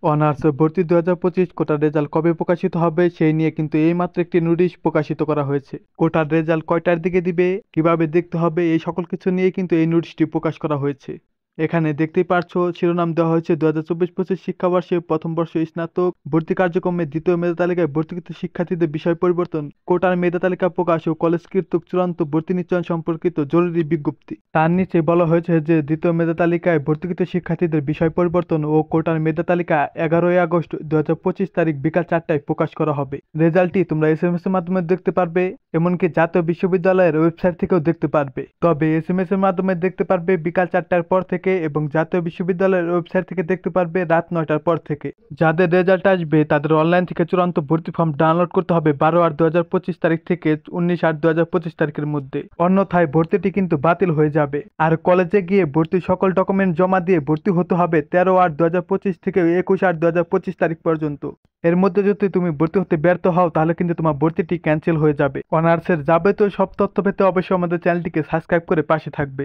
Honours ভর্তি 2025 কোটার result কবে প্রকাশিত হবে সেই নিয়ে কিন্তু এইমাত্র একটি নোটিশ প্রকাশিত করা হয়েছে। কোটার রেজাল্ট কয়টার দিকে দিবে, কিভাবে দেখতে হবে, এই সকল কিছু নিয়ে কিন্তু এই নোটিশটি প্রকাশ করা হয়েছে। এখানে দেখতেই পারছো শিরোনাম দেওয়া হয়েছে 2024-25 শিক্ষাবর্ষে প্রথম বর্ষ স্নাতক ভর্তি কার্যক্রমে দ্বিতীয় মেধা তালিকায় ভর্তিকৃত শিক্ষার্থীদের বিষয় পরিবর্তন, কোটার মেধা তালিকা প্রকাশ ও কলেজ কর্তৃক চূড়ান্ত ভর্তি নিশ্চয়ন সম্পর্কিত জরুরি বিজ্ঞপ্তি। তার নিচে বলা হয়েছে যে দ্বিতীয় মেধা তালিকায় ভর্তিকৃত শিক্ষার্থীদের বিষয় পরিবর্তন ও কোটার মেধা তালিকা 11ই আগস্ট 2025 তারিখ বিকাল 4টায় প্রকাশ করা হবে। রেজাল্টটি তোমরা SMS এর মাধ্যমে দেখতে পারবে, এমনকি জাতীয় বিশ্ববিদ্যালয়ের ওয়েবসাইট থেকেও দেখতে পারবে। তবে SMS এর মাধ্যমে দেখতে পারবে বিকাল 4টার পর থেকে এবং জাতীয় বিশ্ববিদ্যালয়ের ওয়েবসাইট থেকে দেখতে পারবে রাত 9টার পর থেকে। যাদের রেজাল্ট আসবে তাদের অনলাইন থেকে চূড়ান্ত ভর্তি ফর্ম ডাউনলোড করতে হবে 12/8/2025 তারিখ থেকে 19/8/2025 তারিখের মধ্যে। অন্যথায় ভর্তিটি কিন্তু বাতিল হয়ে যাবে। আর কলেজে গিয়ে ভর্তির সকল ডকুমেন্ট জমা দিয়ে ভর্তি হতে হবে 13/8/2025 থেকে 21/8/2025 তারিখ পর্যন্ত। এর মধ্যে যদি তুমি ভর্তি হতে ব্যর্থ হও তাহলে কিন্তু তোমার ভর্তিটি ক্যান্সেল হয়ে যাবে। অনার্সের যাবতীয় সব তথ্য পেতে অবশ্যই আমাদের চ্যানেলটিকে সাবস্ক্রাইব করে পাশে থাকবে।